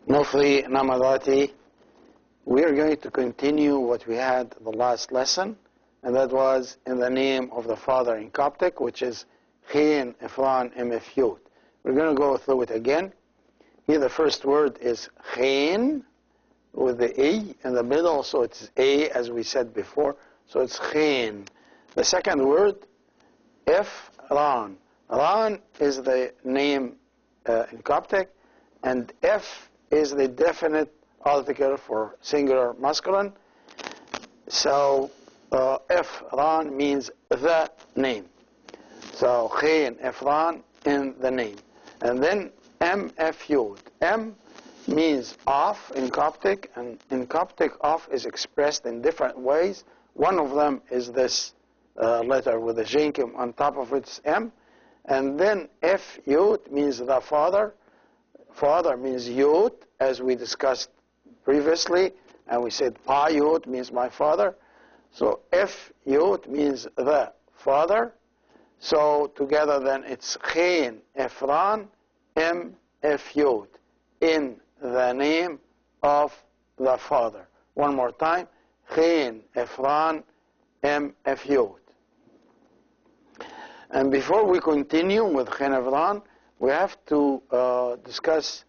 Nofli Namadati, we are going to continue what we had the last lesson, and that was in the name of the Father in Coptic, which is Khin Ifran Mfyut. We're going to go through it again. Here the first word is Khin, with the A in the middle, so it's A as we said before, so it's Khin. The second word, Ifran. Ran is the name in Coptic, and F is the definite article for singular masculine. So Ifran means the name. So Khin Ifran in the name. And then Mfyut. M means off in Coptic, and in Coptic off is expressed in different ways. One of them is this letter with a jinkim on top of its M. And then Fyut means the father. Father means Yud, as we discussed previously, and we said Pa Yud means my father. So Fyut means the father. So together then it's Khin Ifran Mfyut, in the name of the father. One more time, Khin Ifran Mfyut. And before we continue with Khin Ifran, we have to discuss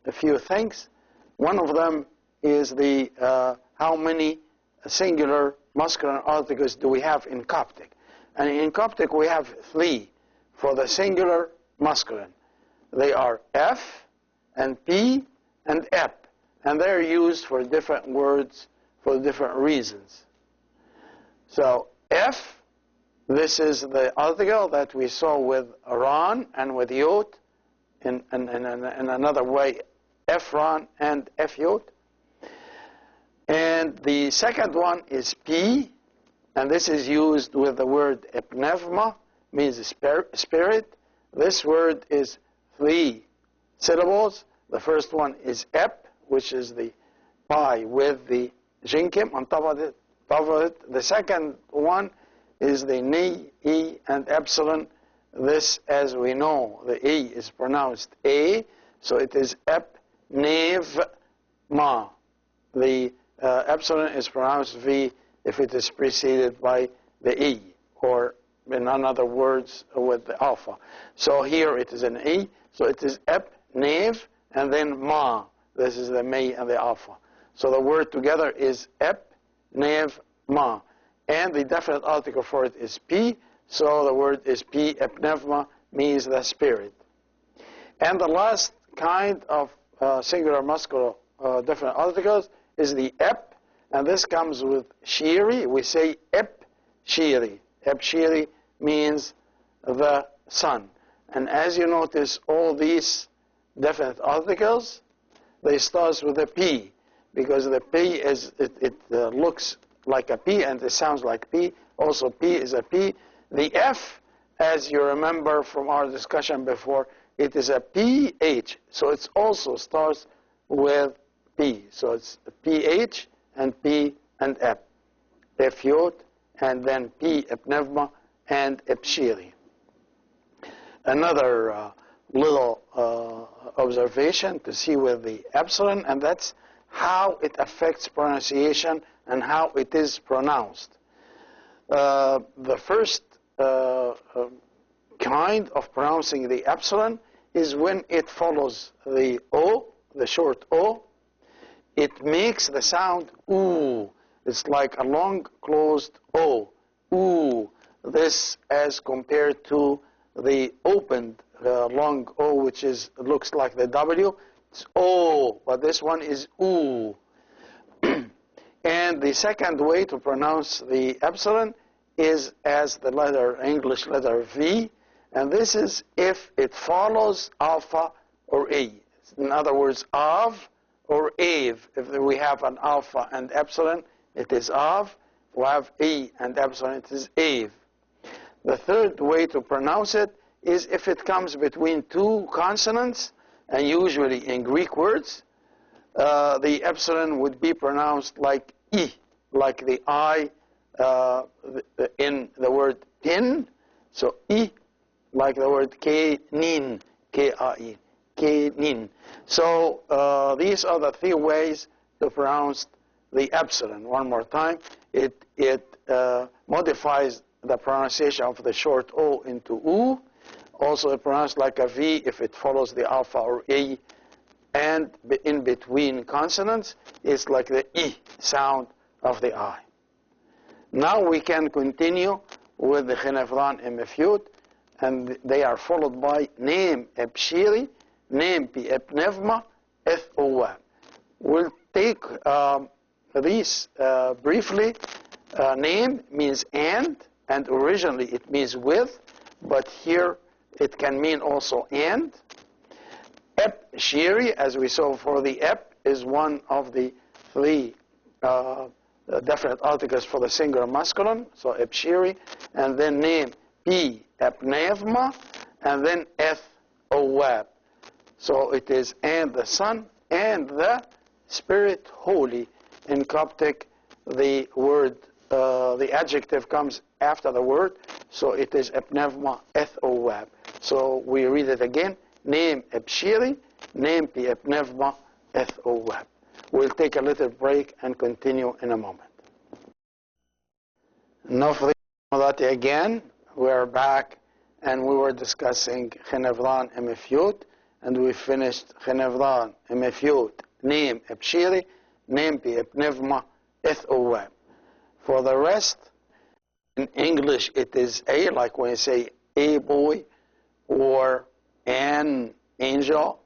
a few things. One of them is the how many singular masculine articles do we have in Coptic. And in Coptic we have 3 for the singular masculine. They are F and P and Ep. And they're used for different words for different reasons. So F, this is the article that we saw with Ran and with Yot, in another way, Efran and Fyot. And the second one is P, and this is used with the word pneuma, means spirit. This word is 3 syllables. The first one is Ep, which is the pi with the jinkim on top of it. The second one is the ni, e, and epsilon. This, as we know, the e is pronounced a, so it is ep, nev, ma. The epsilon is pronounced v if it is preceded by the e, or in other words, with the alpha. So here it is an e, so it is ep, nev, and then ma. This is the me and the alpha. So the word together is ep, nev, ma. And the definite article for it is P, so the word is P, pneuma, means the spirit. And the last kind of singular muscular definite articles is the ep, and this comes with shiri. We say ep shiri. Ep shiri means the sun. And as you notice, all these definite articles, they start with a P, because the P is, it looks like a P, and it sounds like P. Also, P is a P. The F, as you remember from our discussion before, it is a PH. So it also starts with P. So it's PH and P and F. Fyot, and then P, pneuma, and Pshiri. Another little observation to see with the epsilon, and that's how it affects pronunciation and how it is pronounced. The first kind of pronouncing the epsilon is when it follows the O, the short O. It makes the sound oo. It's like a long closed O, oo. This as compared to the opened long O, which looks like the W. It's O, but this one is oo. And the second way to pronounce the epsilon is as the English letter V, and this is if it follows alpha or A. In other words, av or ave. If we have an alpha and epsilon, it is av. If we have A and epsilon, it is ave. The third way to pronounce it is if it comes between 2 consonants, and usually in Greek words, the epsilon would be pronounced like I, like the I in the word pin. So I, like the word K-nin, K-I-E, Kenin. So these are the three ways to pronounce the epsilon. One more time. It modifies the pronunciation of the short O into U. Also it pronounced like a V if it follows the alpha or E. And in between consonants, it's like the E sound of the I. Now we can continue with the Chenevran Emefyut, and they are followed by name Ebshiri, name Pi Epnevma, Eth Owab. We'll take these briefly. Name means and originally it means with, but here it can mean also and. Ep Shiri, as we saw for the ep, is one of the three definite articles for the singular masculine, so ep Shiri, and then name Pi Epnevma, and then Eth Owab. So it is and the Son and the Spirit Holy. In Coptic, the word, the adjective comes after the word, so it is Epnevma Eth Owab. So we read it again. Name Ebshiri, name Pi Epnevma Eth Owab. We'll take a little break and continue in a moment. Nafri Madati again. We're back and we were discussing Chenevran Emefyut, and we finished Chenevran Emefyut, name Ebshiri, name Pi Epnevma Eth Owab. For the rest, in English it is a, like when you say a boy or an angel.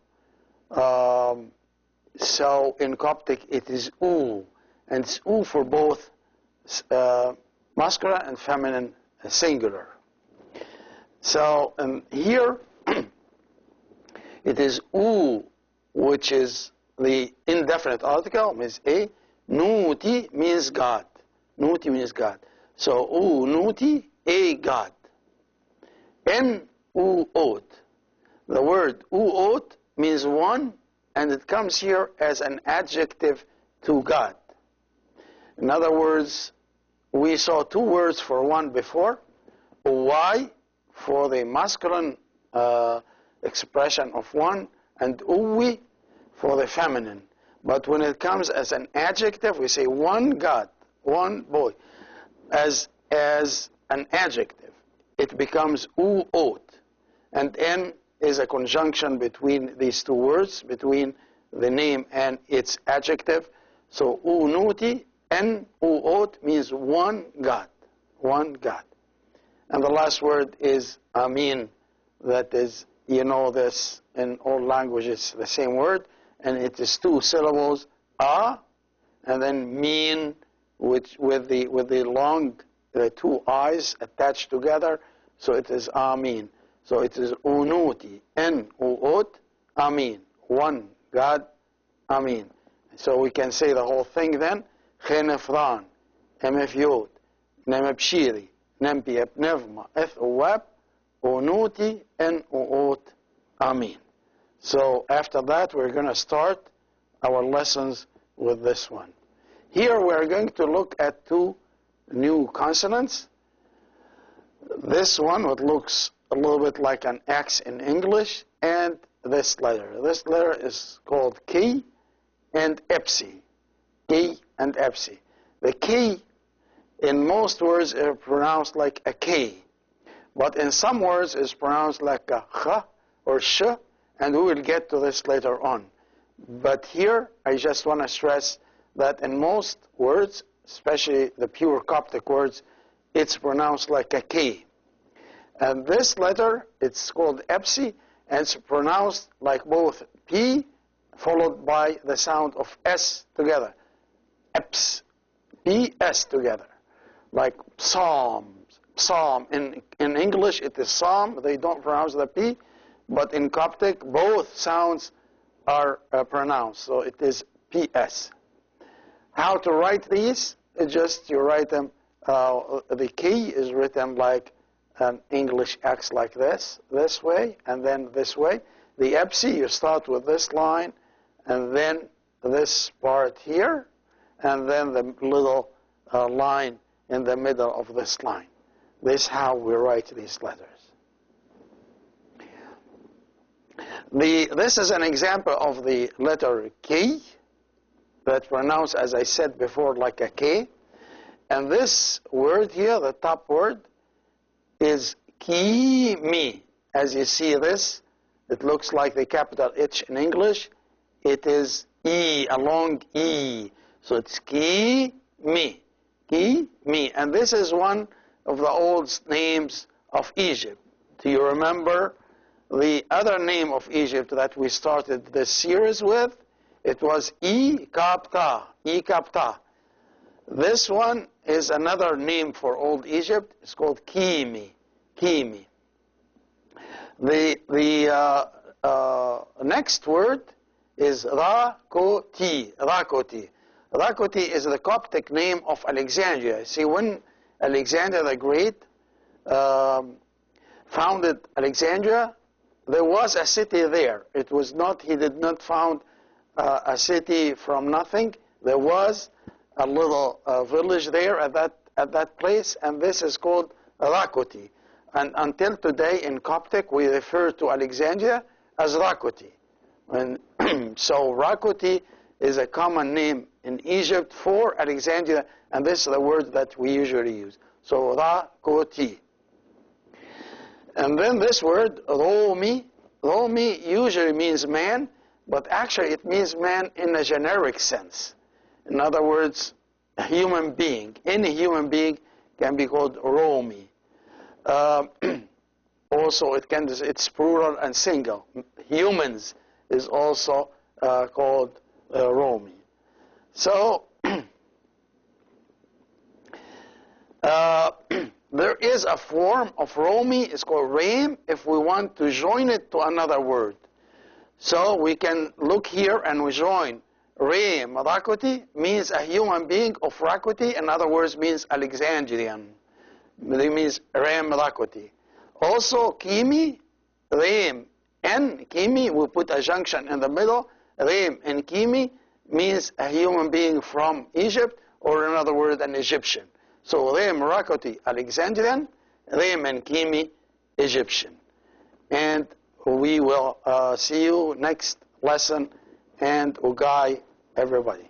So in Coptic it is u, and it's u for both masculine and feminine singular. So here it is u, which is the indefinite article, means a. Nuti means God. Nuti means God. So u nuti, a God. En u ot. The word uot means one, and it comes here as an adjective to God. In other words, we saw two words for one before. Uwai for the masculine expression of one, and uwi for the feminine. But when it comes as an adjective, we say one God, one boy. As an adjective, it becomes uot. And en is a conjunction between these two words, between the name and its adjective. So unuti, en uot means one God, one God. And the last word is amin. That is, you know this in all languages, the same word, and it is two syllables, a, and then mean, which with the long two eyes attached together, so it is amin. So it is unuti, en uot, amin, one God, amin. So we can say the whole thing then, Chenevran, Emefyut, Nemepshiri, Nempi Epnevma, Eth Owab, unuti, en uot, amin. So after that, we're going to start our lessons with this one. Here we're going to look at two new consonants. This one, what looks a little bit like an X in English, and this letter. This letter is called K and Epsi. K and Epsi. The K in most words is pronounced like a K, but in some words is pronounced like a Ch or Sh, and we will get to this later on. But here, I just want to stress that in most words, especially the pure Coptic words, it's pronounced like a K. And this letter, it's called Epsi, and it's pronounced like both P followed by the sound of S together. Eps, P-S together. Like psalms. Psalm. In English, it is psalm. They don't pronounce the P. But in Coptic, both sounds are pronounced. So it is P-S. How to write these? It's just you write them. The K is written like an English X like this way, and then this way. The Epsi, you start with this line, and then this part here, and then the little line in the middle of this line. This is how we write these letters. This is an example of the letter K, that pronounced, as I said before, like a K. And this word here, the top word, is Kimi. As you see this, it looks like the capital H in English. It is E, a long E. So it's Kimi. Kimi. And this is one of the old names of Egypt. Do you remember the other name of Egypt that we started this series with? It was E-Kapta. E-Kapta. This one is another name for old Egypt. It's called Kimi. Kimi. The next word is Rakoti. Rakoti. Rakoti is the Coptic name of Alexandria. See, when Alexander the Great founded Alexandria, there was a city there. It was not, he did not found a city from nothing. There was a little village there at that place, and this is called Rakoti. And until today in Coptic, we refer to Alexandria as Rakoti. And so Rakoti is a common name in Egypt for Alexandria, and this is the word that we usually use. So Rakoti. And then this word, Romi. Romi usually means man, but actually it means man in a generic sense. In other words, a human being. Any human being can be called Romi. Also, it's plural and single. Humans is also called Romi. So, there is a form of Romi, it's called Ram, if we want to join it to another word. So we can look here and we join Ram. Rakoti means a human being of Rakoti, in other words, means Alexandrian. It means Ram Rakoti. Also, Kimi, Ram, and Kimi, we put a junction in the middle. Ram and Kimi means a human being from Egypt, or in other words, an Egyptian. So Ram Rakoti, Alexandrian, Ram and Kimi, Egyptian. And we will see you next lesson, and Ugai, everybody.